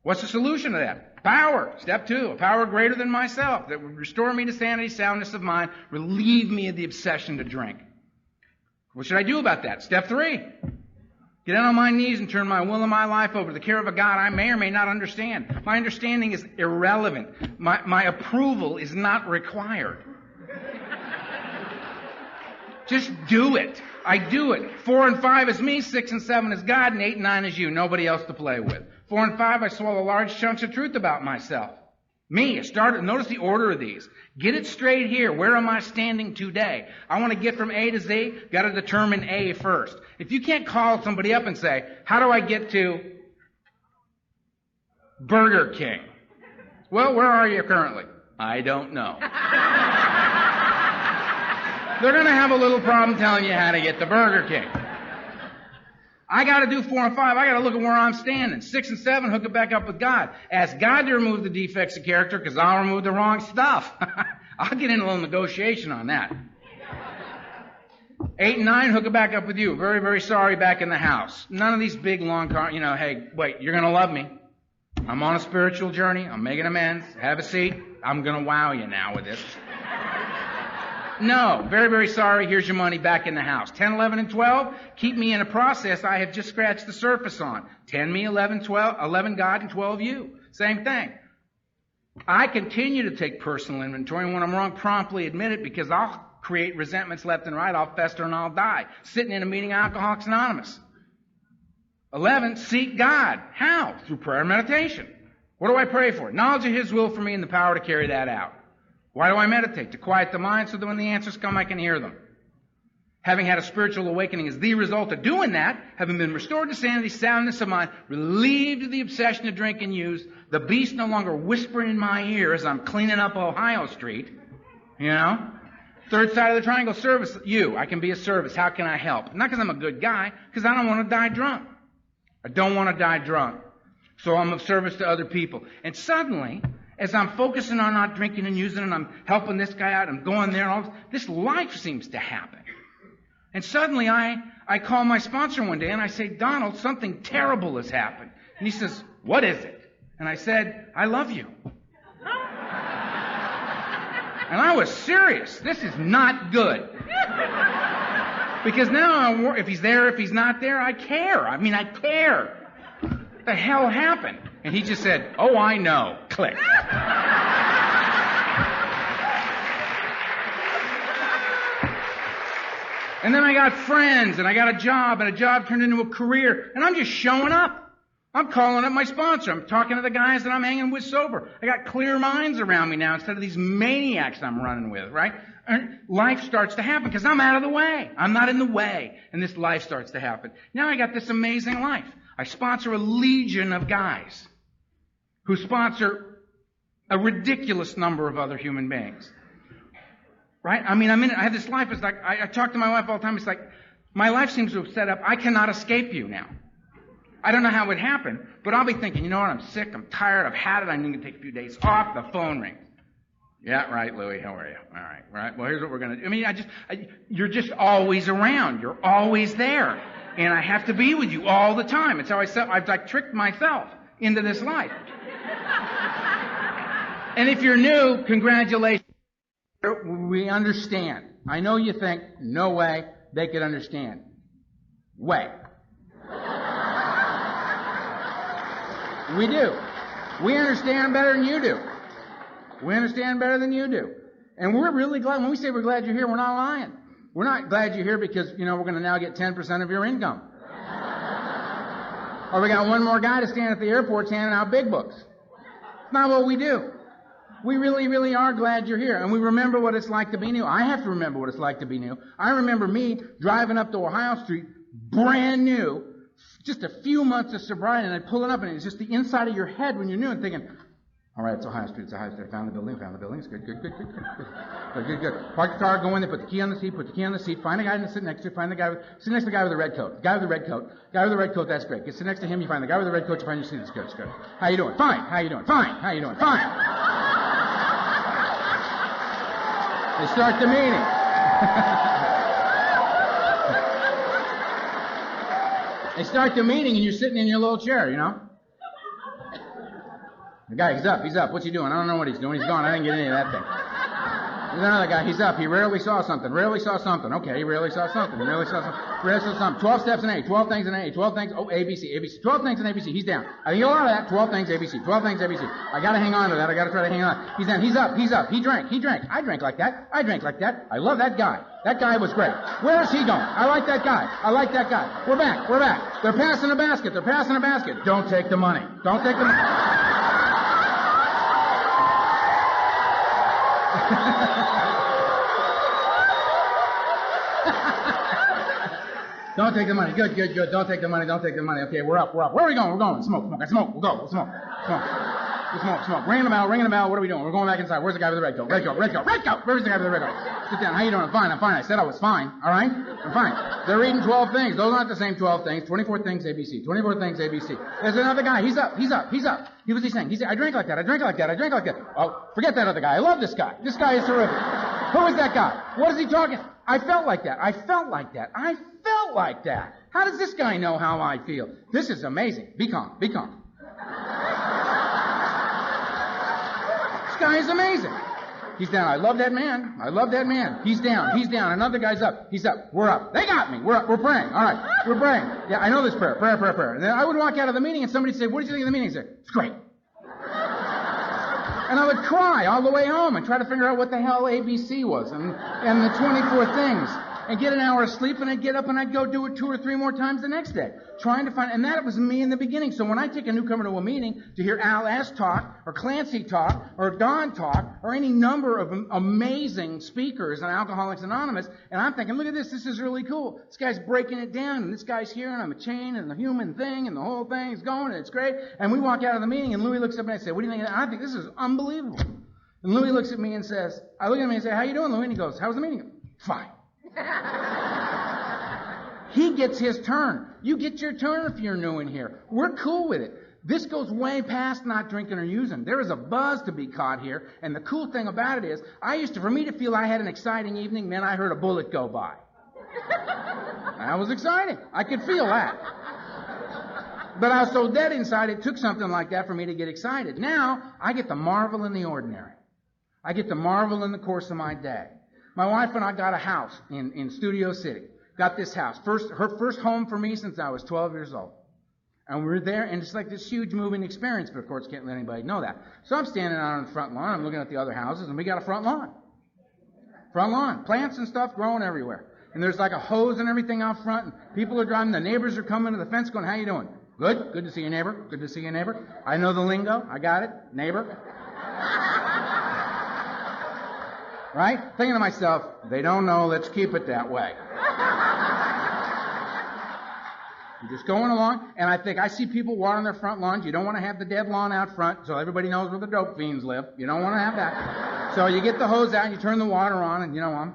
Speaker 1: What's the solution to that? Power. Step 2, a power greater than myself that would restore me to sanity, soundness of mind, relieve me of the obsession to drink. What should I do about that? Step 3, get down on my knees and turn my will and my life over to the care of a God I may or may not understand. My understanding is irrelevant. My approval is not required. Just do it. I do it. 4 and 5 is me, 6 and 7 is God, and 8 and 9 is you. Nobody else to play with. 4 and 5, I swallow large chunks of truth about myself. Me, notice the order of these. Get it straight here. Where am I standing today? I want to get from A to Z. Got to determine A first. If you can't call somebody up and say, how do I get to Burger King? Well, where are you currently? I don't know. They're going to have a little problem telling you how to get to Burger King. I got to do 4 and 5. I got to look at where I'm standing. 6 and 7, hook it back up with God. Ask God to remove the defects of character because I'll remove the wrong stuff. I'll get in a little negotiation on that. 8 and 9, hook it back up with you. Very, very sorry, back in the house. None of these big, long, hey, wait, you're going to love me. I'm on a spiritual journey. I'm making amends. Have a seat. I'm going to wow you now with this. No, very, very sorry. Here's your money back in the house. 10, 11, and 12, keep me in a process I have just scratched the surface on. 10 me, 11, 12, 11 God, and 12 you. Same thing. I continue to take personal inventory, and when I'm wrong, promptly admit it because I'll create resentments left and right. I'll fester and I'll die. Sitting in a meeting of Alcoholics Anonymous. 11, seek God. How? Through prayer and meditation. What do I pray for? Knowledge of His will for me and the power to carry that out. Why do I meditate? To quiet the mind so that when the answers come, I can hear them. Having had a spiritual awakening is the result of doing that, having been restored to sanity, soundness of mind, relieved of the obsession to drink and use, the beast no longer whispering in my ear as I'm cleaning up Ohio Street. You know? Third side of the triangle, service. You. I can be of service. How can I help? Not because I'm a good guy, because I don't want to die drunk. I don't want to die drunk. So I'm of service to other people. And suddenly, as I'm focusing on not drinking and using and I'm helping this guy out, I'm going there, and all this life seems to happen. And suddenly I call my sponsor one day and I say, Donald, something terrible has happened. And he says, what is it? And I said, I love you. And I was serious. This is not good. Because now if he's there, if he's not there, I care. I care. What the hell happened? And he just said, oh, I know. Click. And then I got friends, and I got a job, and a job turned into a career, and I'm just showing up. I'm calling up my sponsor. I'm talking to the guys that I'm hanging with sober. I got clear minds around me now instead of these maniacs I'm running with, right? And life starts to happen because I'm out of the way. I'm not in the way, and this life starts to happen. Now I got this amazing life. I sponsor a legion of guys who sponsor a ridiculous number of other human beings. Right? I have this life. It's like, I talk to my wife all the time. It's like, my life seems to have set up, I cannot escape you now. I don't know how it happened, but I'll be thinking, you know what, I'm sick, I'm tired, I've had it, I need to take a few days off, the phone rings. Yeah, right, Louie, how are you? All right, well, here's what we're going to do. You're just always around. You're always there. And I have to be with you all the time. It's how I've tricked myself into this life. And if you're new, congratulations. We understand. I know you think, no way, they could understand. Way. We do. We understand better than you do. We understand better than you do. And we're really glad. When we say we're glad you're here, we're not lying. We're not glad you're here because, we're going to now get 10% of your income. Or we got one more guy to stand at the airports handing out big books. It's not what we do. We really, really are glad you're here. And we remember what it's like to be new. I have to remember what it's like to be new. I remember me driving up to Ohio Street, brand new, just a few months of sobriety, and I'd pull it up, and it's just the inside of your head when you're new and thinking, all right, it's Ohio Street, it's Ohio Street. I found the building, It's good. Park the car, go in there, put the key on the seat, find a guy to sit next to, sit next to the guy with the red coat. Guy with the red coat, that's great. Get sit next to him, you find the guy with the red coat, you find your seat, it's good. How you doing? Fine. How you doing? Fine. How you doing? Fine. They start the meeting. They start the meeting and you're sitting in your little chair, The guy, he's up. What's he doing? I don't know what he's doing. He's gone. I didn't get any of that thing. There's another guy. He's up. He rarely saw something. Okay, he rarely saw something. 12 steps in A. 12 things in A. 12 things. Oh, ABC. 12 things in ABC. He's down. I think a lot of that. 12 things ABC. I got to hang on to that. I got to try to hang on. He's down. He's up. He drank. I drank like that. I love that guy. That guy was great. Where is he going? I like that guy. We're back. They're passing a basket. Don't take the money. Don't take the money. Good. Don't take the money. Okay, we're up. Where are we going? We're going. Smoke. I smoke. We'll go. We'll smoke. Ringing the bell. What are we doing? We're going back inside. Where's the guy with the red coat? Red coat. Where's the guy with the red coat? Sit down. How you doing? I'm fine. I said I was fine. All right? I'm fine. They're reading 12 things. Those aren't the same 12 things. 24 things ABC. There's another guy. He's up. He was saying. He said, I drank like that. Oh, forget that other guy. I love this guy. This guy is terrific. Who is that guy? What is he talking? I felt like that. How does this guy know how I feel? This is amazing. Be calm. This guy is amazing. He's down. I love that man. He's down. Another guy's up. He's up. We're up. They got me. We're up. We're praying. All right. We're praying. Yeah, I know this prayer. Prayer. And then I would walk out of the meeting and somebody would say, what did you think of the meeting? I'd say, it's great. And I would cry all the way home and try to figure out what the hell ABC was and the 24 things. And get an hour of sleep, and I'd get up and I'd go do it 2 or 3 more times the next day. Trying to find, and that was me in the beginning. So when I take a newcomer to a meeting to hear Al S. talk, or Clancy talk, or Don talk, or any number of amazing speakers on Alcoholics Anonymous, and I'm thinking, look at this is really cool. This guy's breaking it down, and this guy's here, and I'm a chain, and the human thing, and the whole thing is going, and it's great. And we walk out of the meeting, and Louis looks up and I say, what do you think of that? I think this is unbelievable. And Louis looks at me and says, I look at him and say, how you doing, Louis? And he goes, how was the meeting? Fine. He gets his turn. You get your turn if you're new in here. We're cool with it. This goes way past not drinking or using. There is a buzz to be caught here, and the cool thing about it is, for me to feel I had an exciting evening meant I heard a bullet go by. That was exciting. I could feel that. But I was so dead inside, it took something like that for me to get excited. Now, I get to marvel in the ordinary. I get to marvel in the course of my day. My wife and I got a house in Studio City. Got this house. Her first home for me since I was 12 years old. And we were there, and it's like this huge moving experience, but of course can't let anybody know that. So I'm standing out on the front lawn, I'm looking at the other houses, and we got a front lawn. Plants and stuff growing everywhere. And there's like a hose and everything out front, and people are driving, the neighbors are coming to the fence going, how you doing? Good to see you, neighbor. I know the lingo. I got it. Neighbor. Right? Thinking to myself, they don't know, let's keep it that way. I'm just going along, and I think I see people watering their front lawns. You don't want to have the dead lawn out front, so everybody knows where the dope fiends live. You don't want to have that. So you get the hose out, and you turn the water on, and I'm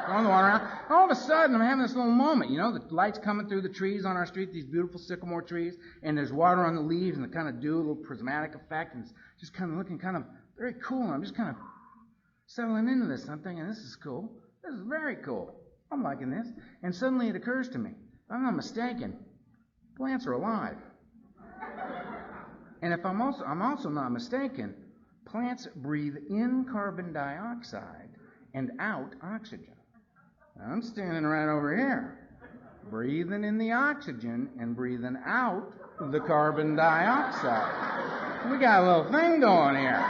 Speaker 1: throwing the water on. All of a sudden, I'm having this little moment. The light's coming through the trees on our street, these beautiful sycamore trees, and there's water on the leaves, and they kind of do a little prismatic effect, and it's just kind of looking kind of very cool, and I'm just kind of settling into this. I'm thinking, this is cool. This is very cool. I'm liking this. And suddenly it occurs to me, if I'm not mistaken, plants are alive. And if I'm also not mistaken, plants breathe in carbon dioxide and out oxygen. Now, I'm standing right over here, breathing in the oxygen and breathing out the carbon dioxide. We got a little thing going here.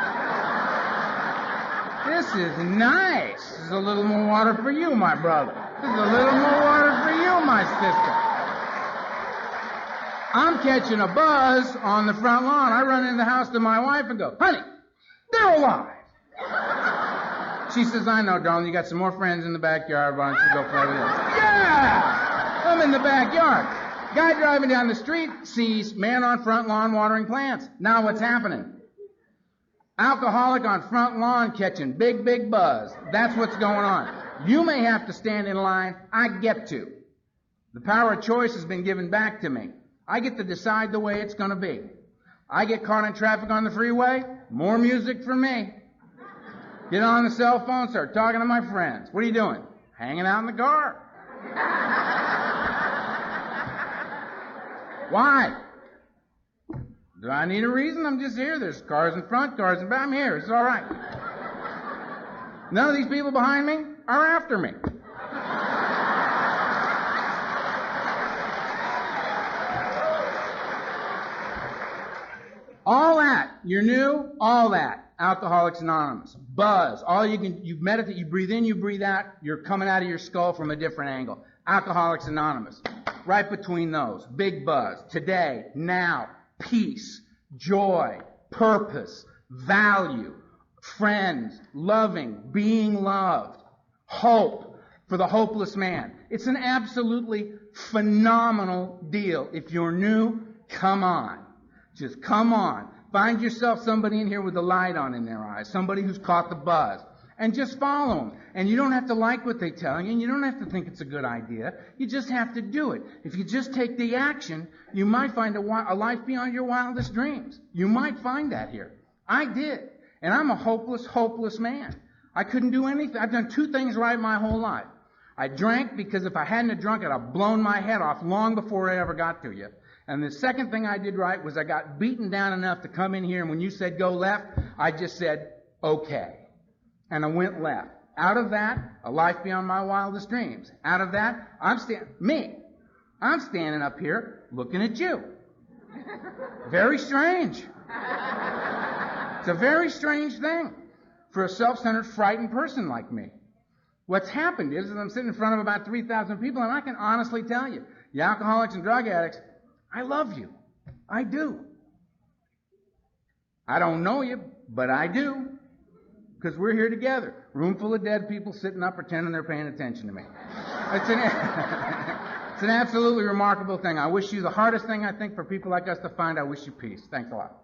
Speaker 1: This is nice. This is a little more water for you, my brother. This is a little more water for you, my sister. I'm catching a buzz on the front lawn. I run into the house to my wife and go, honey, they're alive. She says, I know, darling, you got some more friends in the backyard. Why don't you go play with them? Yeah! I'm in the backyard. Guy driving down the street sees man on front lawn watering plants. Now what's happening? Alcoholic on front lawn catching big, big buzz. That's what's going on. You may have to stand in line. I get to. The power of choice has been given back to me. I get to decide the way it's going to be. I get caught in traffic on the freeway. More music for me. Get on the cell phone, start talking to my friends. What are you doing? Hanging out in the car. Why? Do I need a reason? I'm just here. There's cars in front, cars in back. I'm here. It's all right. None of these people behind me are after me. All that, you're new, all that, Alcoholics Anonymous. Buzz, all you meditate, you breathe in, you breathe out, you're coming out of your skull from a different angle. Alcoholics Anonymous, right between those, big buzz, today, now, peace, joy, purpose, value, friends, loving, being loved, hope for the hopeless man. It's an absolutely phenomenal deal. If you're new, come on. Just come on. Find yourself somebody in here with the light on in their eyes, somebody who's caught the buzz, and just follow them. And you don't have to like what they tell you, and you don't have to think it's a good idea. You just have to do it. If you just take the action, you might find a life beyond your wildest dreams. You might find that here. I did. And I'm a hopeless, hopeless man. I couldn't do anything. I've done two things right my whole life. I drank because if I hadn't have drunk, I'd have blown my head off long before I ever got to you. And the second thing I did right was I got beaten down enough to come in here, and when you said go left, I just said, okay. And I went left. Out of that, a life beyond my wildest dreams. Out of that, I'm standing up here looking at you. Very strange. It's a very strange thing for a self-centered, frightened person like me. What's happened is that I'm sitting in front of about 3,000 people, and I can honestly tell you, you alcoholics and drug addicts, I love you. I do. I don't know you, but I do. Because we're here together. Room full of dead people sitting up pretending they're paying attention to me. It's an absolutely remarkable thing. I wish you the hardest thing, I think, for people like us to find. I wish you peace. Thanks a lot.